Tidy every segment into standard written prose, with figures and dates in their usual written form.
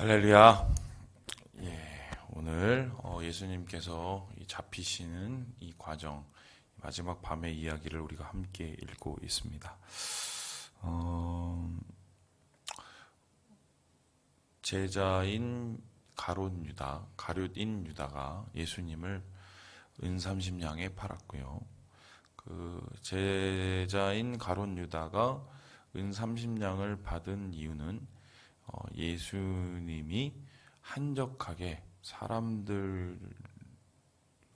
할렐루야. 오늘 예수님께서 잡히시는 이 과정, 마지막 밤의 이야기를 우리가 함께 읽고 있습니다. 제자인 가룟인 유다가 예수님을 은 30냥에 팔았고요. 그 제자인 가룟 유다가 은 30냥을 받은 이유는 예수님이 한적하게 사람들과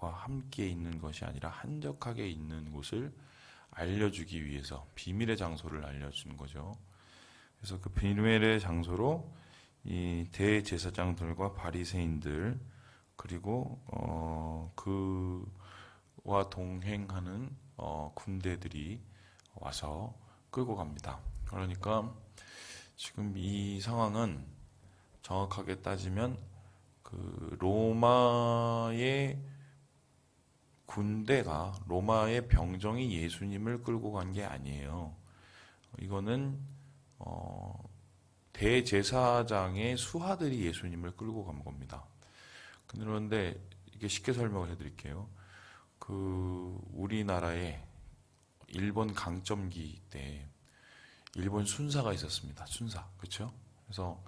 함께 있는 것이 아니라 한적하게 있는 곳을 알려주기 위해서 비밀의 장소를 알려주는 거죠. 그래서 그 비밀의 장소로 이 대제사장들과 바리새인들 그리고 그와 동행하는 군대들이 와서 끌고 갑니다. 그러니까 지금 이 상황은 정확하게 따지면 그 로마의 로마의 병정이 예수님을 끌고 간 게 아니에요. 이거는 대제사장의 수하들이 예수님을 끌고 간 겁니다. 그런데 이게 쉽게 설명을 해드릴게요. 그 우리나라에 일본 강점기 때 일본 순사가 있었습니다. 순사, 그렇죠? 그래서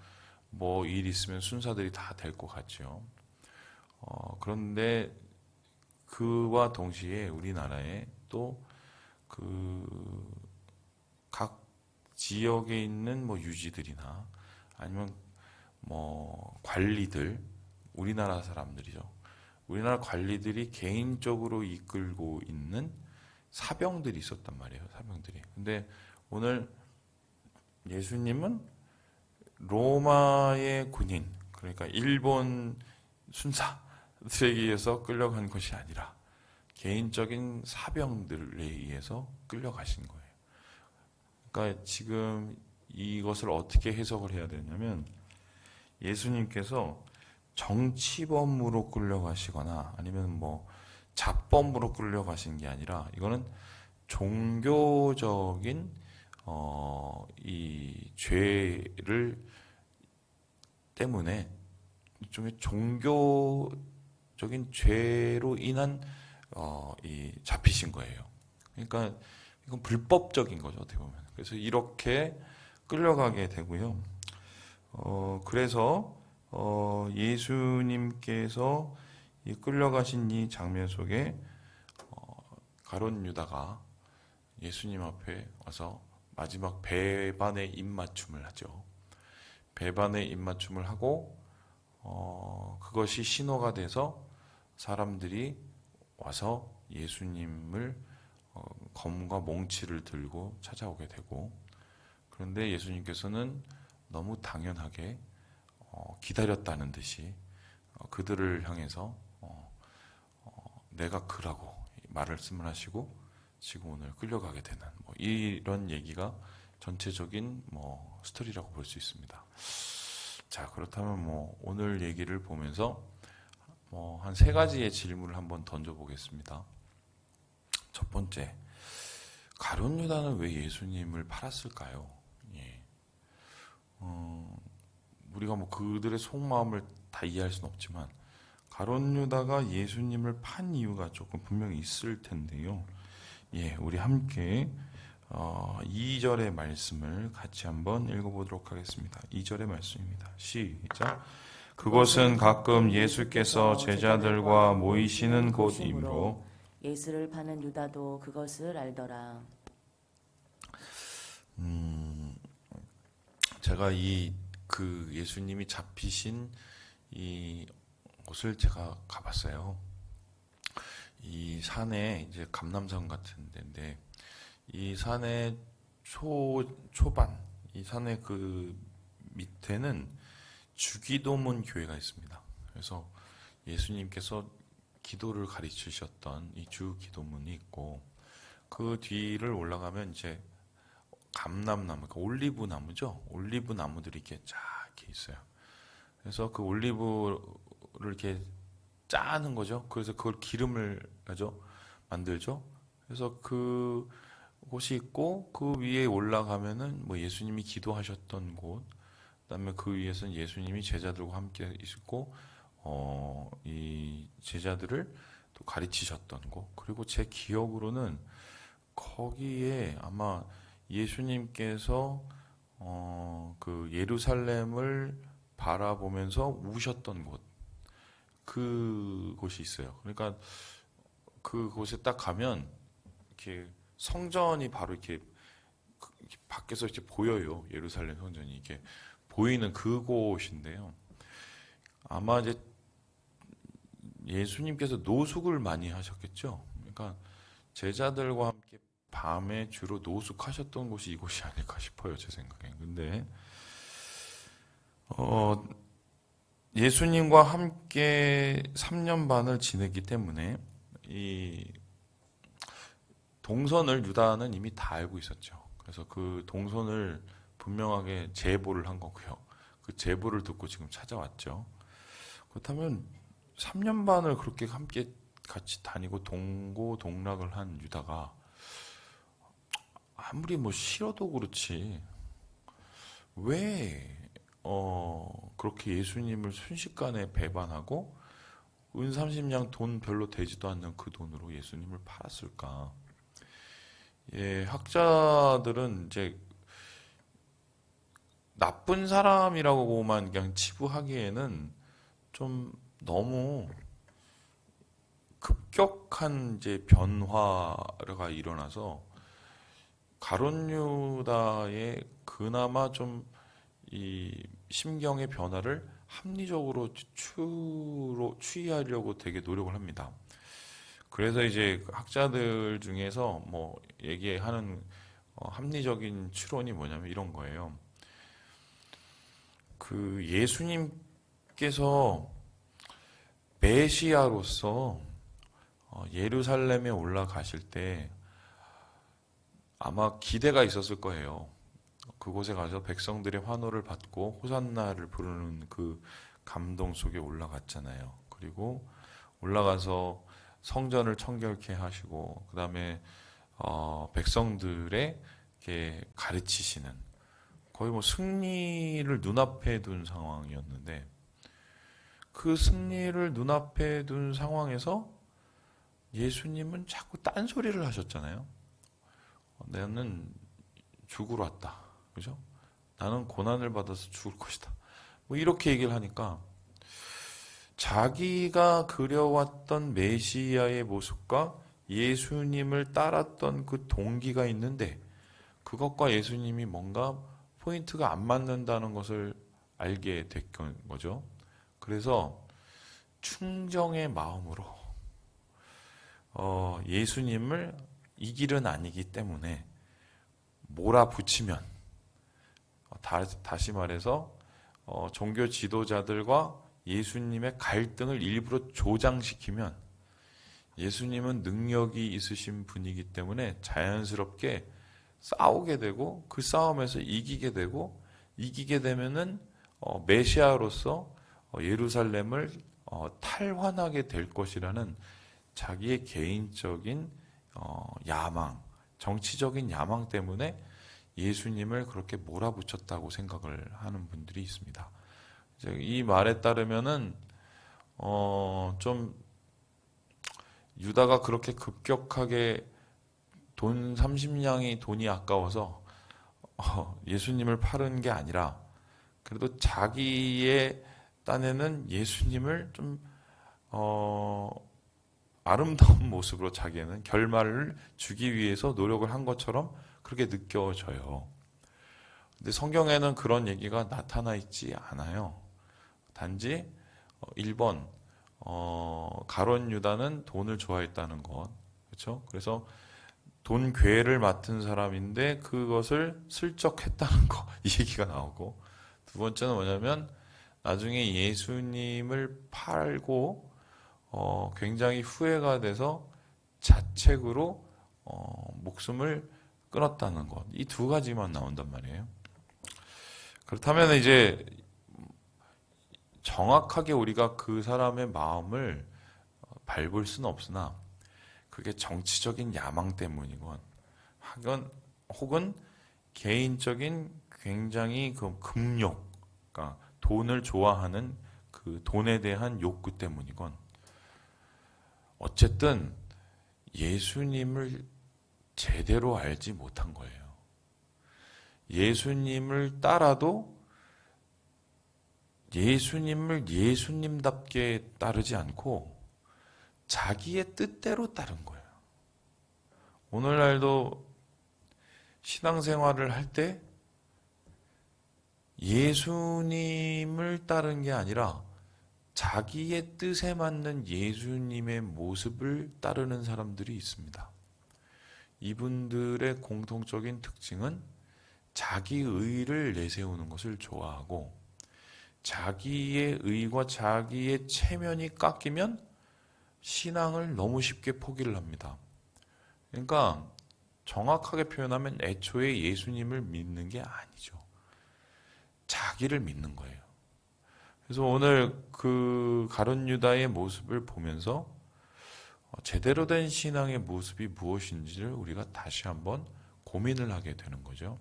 뭐 일 있으면 순사들이 다 데리고 갔죠. 그런데 그와 동시에 우리나라에 또 그 각 지역에 있는 뭐 유지들이나 아니면 뭐 관리들, 우리나라 사람들이죠. 우리나라 관리들이 개인적으로 이끌고 있는 사병들이 있었단 말이에요. 사병들이. 근데 오늘 예수님은 로마의 군인, 그러니까 일본 순사들에 의해서 끌려간 것이 아니라 개인적인 사병들에 의해서 끌려가신 거예요. 그러니까 지금 이것을 어떻게 해석을 해야 되냐면 예수님께서 정치범으로 끌려가시거나 아니면 뭐 잡범으로 끌려가신 게 아니라 이거는 종교적인 이 죄를 때문에 일종의 종교적인 죄로 인한 이 잡히신 거예요. 그러니까 이건 불법적인 거죠, 어떻게 보면. 그래서 이렇게 끌려가게 되고요. 그래서 예수님께서 이 끌려가신 이 장면 속에 가룟 유다가 예수님 앞에 와서 마지막 배반의 입맞춤을 하죠. 배반의 입맞춤을 하고 그것이 신호가 돼서 사람들이 와서 예수님을 검과 몽치를 들고 찾아오게 되고, 그런데 예수님께서는 너무 당연하게 기다렸다는 듯이 그들을 향해서 내가 그라고 말씀을 하시고 지금 오늘 끌려가게 되는 뭐 이런 얘기가 전체적인 뭐 스토리라고 볼 수 있습니다. 자, 그렇다면 뭐 오늘 얘기를 보면서 뭐 한 세 가지의 질문을 한번 던져보겠습니다. 첫 번째, 가룟 유다는 왜 예수님을 팔았을까요? 예. 우리가 뭐 그들의 속마음을 다 이해할 수는 없지만 가룟 유다가 예수님을 판 이유가 조금 분명히 있을 텐데요. 예, 우리 함께 2절의 말씀을 같이 한번 읽어보도록 하겠습니다. 2절의 말씀입니다. 시작. 그곳은 가끔 예수께서 제자들과 모이시는 곳이므로 예수를 파는 유다도 그것을 알더라. 제가 그 예수님이 잡히신 이 곳을 제가 가봤어요. 이 산에 이제 감람산 같은 데인데 이 산의 초반 이 산의 그 밑에는 주기도문 교회가 있습니다. 그래서 예수님께서 기도를 가르치셨던 이 주기도문이 있고 그 뒤를 올라가면 이제 감람나무, 그러니까 올리브 나무죠. 올리브 나무들이 이렇게 쫙 이렇게 있어요. 그래서 그 올리브를 이렇게 짜는 거죠. 그래서 그걸 기름을 만들죠. 그래서 그 곳이 있고 그 위에 올라가면은 뭐 예수님이 기도하셨던 곳, 그다음에 그 위에서는 예수님이 제자들과 함께 있고 이 제자들을 또 가르치셨던 거. 그리고 제 기억으로는 거기에 아마 예수님께서 그 예루살렘을 바라보면서 우셨던 곳, 그곳이 있어요. 그러니까 그곳에 딱 가면 이렇게 성전이 바로 이렇게 밖에서 이렇게 보여요. 예루살렘 성전이 이렇게 보이는 그곳인데요. 아마 이제 예수님께서 노숙을 많이 하셨겠죠. 그러니까 제자들과 함께 밤에 주로 노숙하셨던 곳이 이곳이 아닐까 싶어요, 제 생각엔. 근데 예수님과 함께 3년 반을 지내기 때문에 이 동선을 유다는 이미 다 알고 있었죠. 그래서 그 동선을 분명하게 제보를 한 거고요. 그 제보를 듣고 지금 찾아왔죠. 그렇다면 3년 반을 그렇게 함께 같이 다니고 동고동락을 한 유다가 아무리 뭐 싫어도 그렇지 왜 그렇게 예수님을 순식간에 배반하고 은 30냥 돈 별로 되지도 않는 그 돈으로 예수님을 팔았을까? 예, 학자들은 이제 나쁜 사람이라고만 그냥 치부하기에는 좀 너무 급격한 이제 변화가 일어나서 가룟 유다의 그나마 좀 이 심경의 변화를 합리적으로 추이하려고 되게 노력을 합니다. 그래서 이제 학자들 중에서 뭐 얘기하는 합리적인 추론이 뭐냐면 이런 거예요. 그 예수님께서 메시아로서 예루살렘에 올라가실 때 아마 기대가 있었을 거예요. 그곳에 가서 백성들의 환호를 받고 호산나를 부르는 그 감동 속에 올라갔잖아요. 그리고 올라가서 성전을 청결케 하시고 그 다음에 백성들의 이렇게 가르치시는 거의 뭐 승리를 눈앞에 둔 상황이었는데 그 승리를 눈앞에 둔 상황에서 예수님은 자꾸 딴소리를 하셨잖아요. 나는 죽으러 왔다. 그죠? 나는 고난을 받아서 죽을 것이다. 뭐 이렇게 얘기를 하니까 자기가 그려왔던 메시아의 모습과 예수님을 따랐던 그 동기가 있는데 그것과 예수님이 뭔가 포인트가 안 맞는다는 것을 알게 됐던 거죠. 그래서 충정의 마음으로 예수님을 이 길은 아니기 때문에 몰아붙이면 다시 말해서 종교 지도자들과 예수님의 갈등을 일부러 조장시키면 예수님은 능력이 있으신 분이기 때문에 자연스럽게 싸우게 되고 그 싸움에서 이기게 되고 이기게 되면은 메시아로서 예루살렘을 탈환하게 될 것이라는 자기의 개인적인 야망, 정치적인 야망 때문에 예수님을 그렇게 몰아붙였다고 생각을 하는 분들이 있습니다. 이 말에 따르면은 좀 유다가 그렇게 급격하게 돈 30냥이 돈이 아까워서 예수님을 팔은 게 아니라 그래도 자기의 딴에는 예수님을 좀 아름다운 모습으로 자기에는 결말을 주기 위해서 노력을 한 것처럼 그렇게 느껴져요. 근데 성경에는 그런 얘기가 나타나 있지 않아요. 단지 1번 가룟 유다는 돈을 좋아했다는 것, 그렇죠? 그래서 돈 괴를 맡은 사람인데 그것을 슬쩍 했다는 거, 이 얘기가 나오고, 두 번째는 뭐냐면 나중에 예수님을 팔고 굉장히 후회가 돼서 자책으로 목숨을 끊었다는 것. 이 두 가지만 나온단 말이에요. 그렇다면 이제 정확하게 우리가 그 사람의 마음을 밟을 수는 없으나 그게 정치적인 야망 때문이건 혹은 개인적인 굉장히 그 금욕, 그러니까 돈을 좋아하는 그 돈에 대한 욕구 때문이건 어쨌든 예수님을 제대로 알지 못한 거예요. 예수님을 따라도 예수님을 예수님답게 따르지 않고 자기의 뜻대로 따른 거예요. 오늘날도 신앙생활을 할 때 예수님을 따른 게 아니라 자기의 뜻에 맞는 예수님의 모습을 따르는 사람들이 있습니다. 이분들의 공통적인 특징은 자기 의를 내세우는 것을 좋아하고 자기의 의와 자기의 체면이 깎이면 신앙을 너무 쉽게 포기를 합니다. 그러니까 정확하게 표현하면 애초에 예수님을 믿는 게 아니죠. 자기를 믿는 거예요. 그래서 오늘 그 가룟 유다의 모습을 보면서 제대로 된 신앙의 모습이 무엇인지를 우리가 다시 한번 고민을 하게 되는 거죠.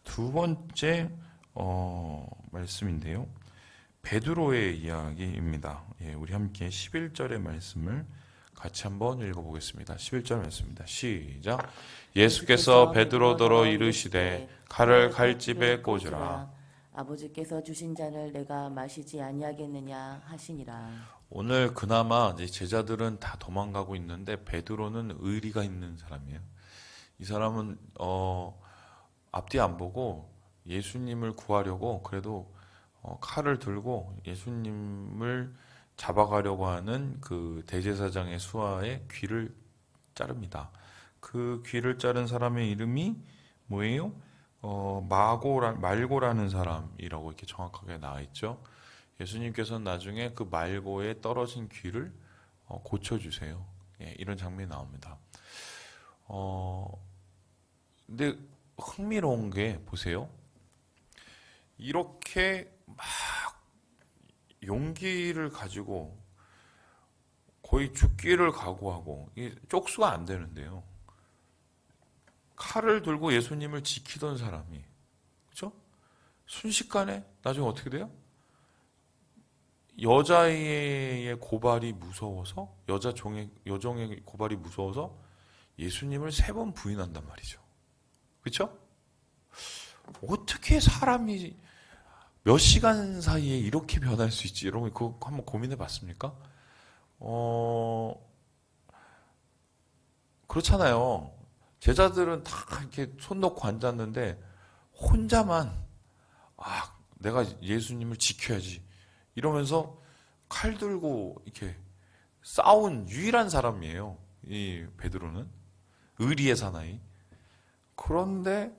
두 번째 말씀인데요. 베드로의 이야기입니다. 예, 우리 함께 11절의 말씀을 같이 한번 읽어보겠습니다. 11절 말씀입니다. 시작. 예수께서 베드로더러 이르시되 칼을 칼집에 꽂으라. 아버지께서 주신 잔을 내가 마시지 아니하겠느냐 하시니라. 오늘 그나마 이제 제자들은 다 도망가고 있는데 베드로는 의리가 있는 사람이에요. 이 사람은 앞뒤 안 보고 예수님을 구하려고 그래도 칼을 들고 예수님을 잡아가려고 하는 그 대제사장의 수하의 귀를 자릅니다. 그 귀를 자른 사람의 이름이 뭐예요? 말고라는 사람이라고 이렇게 정확하게 나와 있죠. 예수님께서는 나중에 그 말고에 떨어진 귀를 고쳐주세요. 예, 이런 장면이 나옵니다. 근데 흥미로운 게 보세요. 이렇게 막 용기를 가지고 거의 죽기를 각오하고 쪽수가 안 되는데요. 칼을 들고 예수님을 지키던 사람이 그렇죠? 순식간에 나중에 어떻게 돼요? 여자의 고발이 무서워서 여종의 고발이 무서워서 예수님을 3번 부인한단 말이죠. 그렇죠? 어떻게 사람이 몇 시간 사이에 이렇게 변할 수 있지? 여러분 그거 한번 고민해 봤습니까? 그렇잖아요. 제자들은 다 이렇게 손 놓고 앉았는데 혼자만 내가 예수님을 지켜야지 이러면서 칼 들고 이렇게 싸운 유일한 사람이에요. 이 베드로는 의리의 사나이. 그런데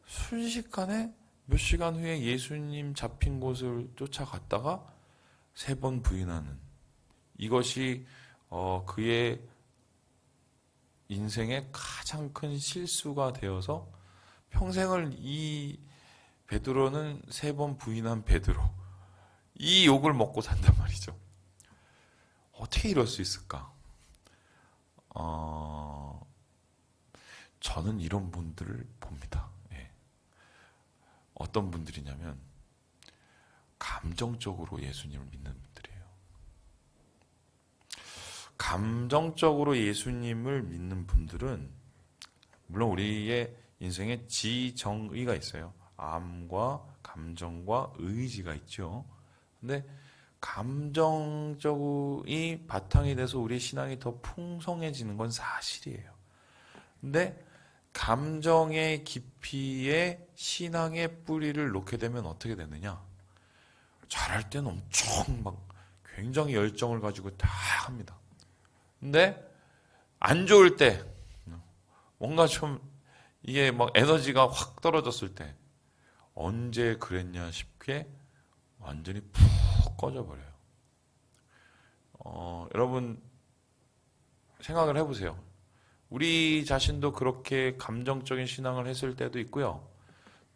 순식간에 몇 시간 후에 예수님 잡힌 곳을 쫓아갔다가 3번 부인하는 이것이 그의 인생의 가장 큰 실수가 되어서 평생을 이 베드로는 3번 부인한 베드로 이 욕을 먹고 산단 말이죠. 어떻게 이럴 수 있을까? 저는 이런 분들을 봅니다. 예. 어떤 분들이냐면 감정적으로 예수님을 믿는 분들이에요. 감정적으로 예수님을 믿는 분들은 물론 우리의 인생에 지정의가 있어요. 암과 감정과 의지가 있죠. 근데 감정적이 바탕이 돼서 우리의 신앙이 더 풍성해지는 건 사실이에요. 근데 감정의 깊이에 신앙의 뿌리를 놓게 되면 어떻게 되느냐? 잘할 때는 엄청 막 굉장히 열정을 가지고 다 합니다. 근데 안 좋을 때 뭔가 좀 이게 막 에너지가 확 떨어졌을 때 언제 그랬냐 싶게 완전히 푹 꺼져버려요. 여러분 생각을 해보세요. 우리 자신도 그렇게 감정적인 신앙을 했을 때도 있고요.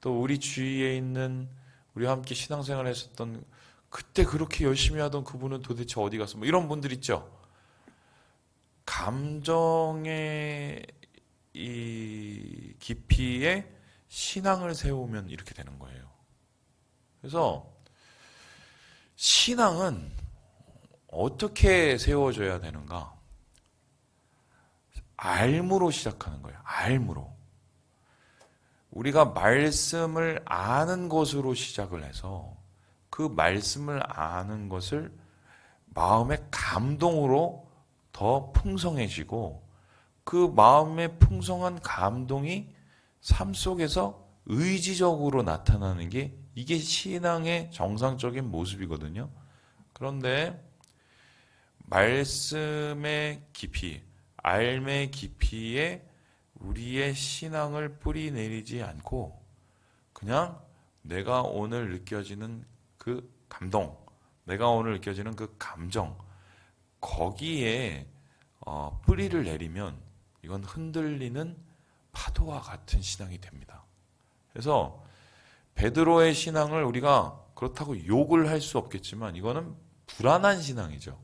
또 우리 주위에 있는 우리와 함께 신앙생활을 했었던 그때 그렇게 열심히 하던 그분은 도대체 어디 갔어? 뭐 이런 분들 있죠. 감정의 이 깊이에 신앙을 세우면 이렇게 되는 거예요. 그래서 신앙은 어떻게 세워져야 되는가? 알무로 시작하는 거예요. 알무로. 우리가 말씀을 아는 것으로 시작을 해서 그 말씀을 아는 것을 마음의 감동으로 더 풍성해지고 그 마음의 풍성한 감동이 삶 속에서 의지적으로 나타나는 게 이게 신앙의 정상적인 모습이거든요. 그런데 말씀의 깊이, 알의 깊이에 우리의 신앙을 뿌리내리지 않고 그냥 내가 오늘 느껴지는 그 감동, 내가 오늘 느껴지는 그 감정, 거기에 뿌리를 내리면 이건 흔들리는 파도와 같은 신앙이 됩니다. 그래서 베드로의 신앙을 우리가 그렇다고 욕을 할 수 없겠지만 이거는 불안한 신앙이죠.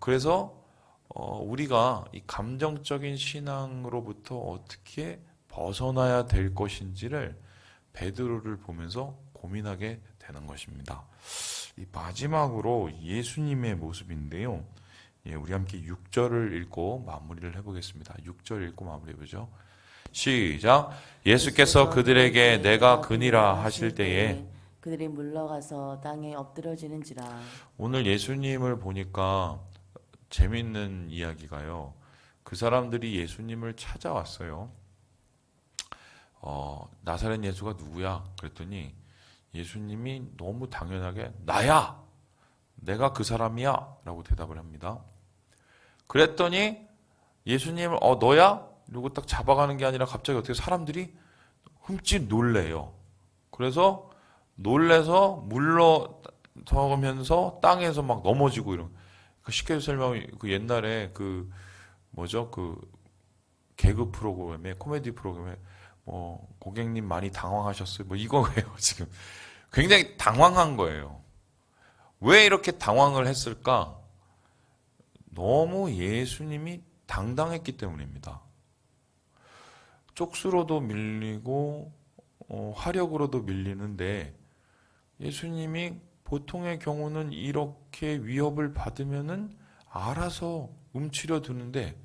그래서 우리가 이 감정적인 신앙으로부터 어떻게 벗어나야 될 것인지를 베드로를 보면서 고민하게 되는 것입니다. 이 마지막으로 예수님의 모습인데요. 예, 우리 함께 6절을 읽고 마무리를 해보겠습니다. 6절 읽고 마무리해보죠. 시작. 예수께서 그들에게 내가 그니라 하실 때에 그들이 물러가서 땅에 엎드러지는지라. 오늘 예수님을 보니까 재밌는 이야기가요. 그 사람들이 예수님을 찾아왔어요. 나사렛 예수가 누구야? 그랬더니 예수님이 너무 당연하게 나야! 내가 그 사람이야! 라고 대답을 합니다. 그랬더니 예수님을 너야? 이러고 딱 잡아가는 게 아니라 갑자기 어떻게 사람들이 흠칫 놀래요. 그래서 놀래서 물러서면서 땅에서 막 넘어지고 이런. 쉽게 설명하면 그 옛날에 그 뭐죠? 그 개그 프로그램에 코미디 프로그램에 뭐 고객님 많이 당황하셨어요. 뭐 이거예요, 지금. 굉장히 당황한 거예요. 왜 이렇게 당황을 했을까? 너무 예수님이 당당했기 때문입니다. 쪽수로도 밀리고 화력으로도 밀리는데 예수님이 보통의 경우는 이렇게 위협을 받으면은 알아서 움츠려 두는데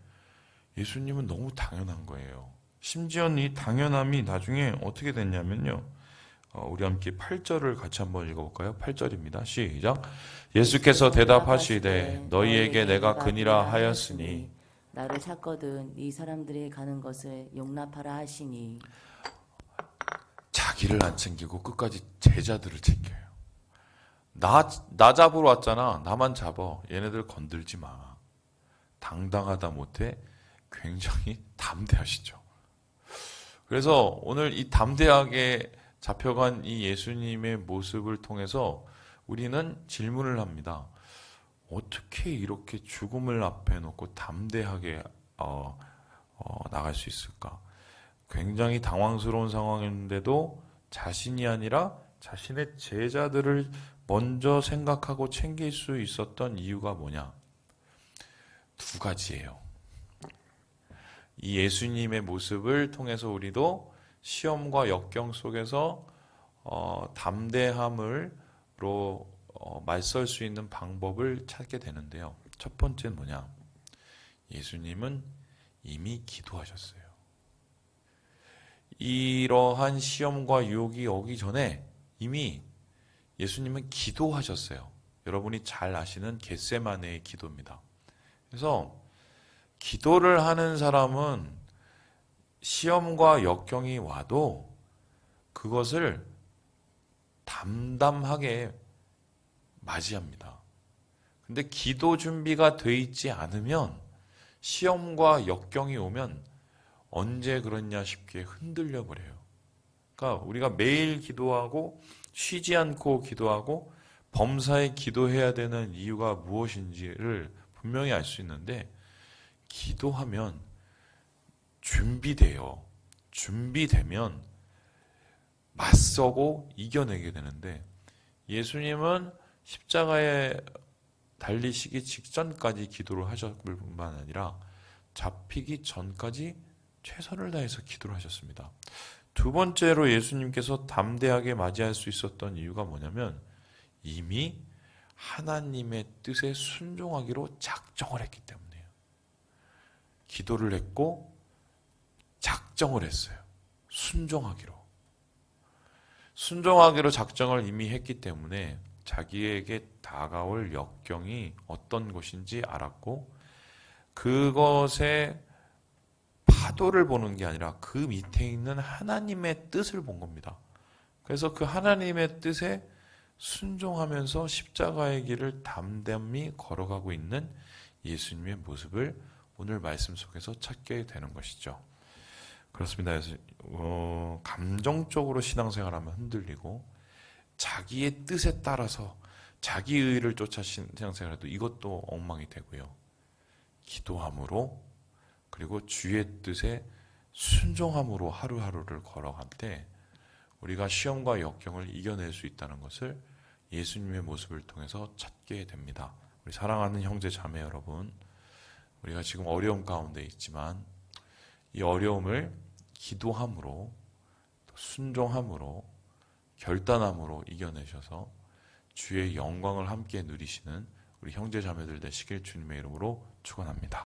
예수님은 너무 당연한 거예요. 심지어 이 당연함이 나중에 어떻게 됐냐면요. 우리 함께 8절을 같이 한번 읽어볼까요? 8절입니다. 시작. 예수께서 대답하시되 너희에게 내가 그니라 하였으니 나를 찾거든 이 사람들이 가는 것을 용납하라 하시니. 자기를 안 챙기고 끝까지 제자들을 챙겨요. 나 잡으러 왔잖아. 나만 잡아. 얘네들 건들지 마. 당당하다 못해 굉장히 담대하시죠. 그래서 오늘 이 담대하게 잡혀간 이 예수님의 모습을 통해서 우리는 질문을 합니다. 어떻게 이렇게 죽음을 앞에 놓고 담대하게 나갈 수 있을까? 굉장히 당황스러운 상황인데도 자신이 아니라 자신의 제자들을 먼저 생각하고 챙길 수 있었던 이유가 뭐냐? 두 가지예요. 이 예수님의 모습을 통해서 우리도 시험과 역경 속에서 담대함으로 맞설 수 있는 방법을 찾게 되는데요. 첫 번째는 뭐냐? 예수님은 이미 기도하셨어요. 이러한 시험과 유혹이 오기 전에 이미 예수님은 기도하셨어요. 여러분이 잘 아시는 겟세마네의 기도입니다. 그래서 기도를 하는 사람은 시험과 역경이 와도 그것을 담담하게 맞이합니다. 근데 기도 준비가 돼 있지 않으면 시험과 역경이 오면 언제 그렇냐 싶게 흔들려 버려요. 그러니까 우리가 매일 기도하고 쉬지 않고 기도하고 범사에 기도해야 되는 이유가 무엇인지를 분명히 알 수 있는데 기도하면 준비돼요. 준비되면 맞서고 이겨내게 되는데 예수님은 십자가에 달리시기 직전까지 기도를 하셨을 뿐만 아니라 잡히기 전까지 최선을 다해서 기도를 하셨습니다. 두 번째로 예수님께서 담대하게 맞이할 수 있었던 이유가 뭐냐면 이미 하나님의 뜻에 순종하기로 작정을 했기 때문이에요. 기도를 했고 작정을 했어요. 순종하기로. 순종하기로 작정을 이미 했기 때문에 자기에게 다가올 역경이 어떤 것인지 알았고 그것의 파도를 보는 게 아니라 그 밑에 있는 하나님의 뜻을 본 겁니다. 그래서 그 하나님의 뜻에 순종하면서 십자가의 길을 담담히 걸어가고 있는 예수님의 모습을 오늘 말씀 속에서 찾게 되는 것이죠. 그렇습니다. 감정적으로 신앙생활하면 흔들리고 자기의 뜻에 따라서 자기 의를 쫓아 신앙생활해도 이것도 엉망이 되고요. 기도함으로 그리고 주의 뜻에 순종함으로 하루하루를 걸어갈 때 우리가 시험과 역경을 이겨낼 수 있다는 것을 예수님의 모습을 통해서 찾게 됩니다. 우리 사랑하는 형제 자매 여러분, 우리가 지금 어려움 가운데 있지만 이 어려움을 기도함으로 순종함으로 결단함으로 이겨내셔서 주의 영광을 함께 누리시는 우리 형제 자매들 되시길 주님의 이름으로 축원합니다.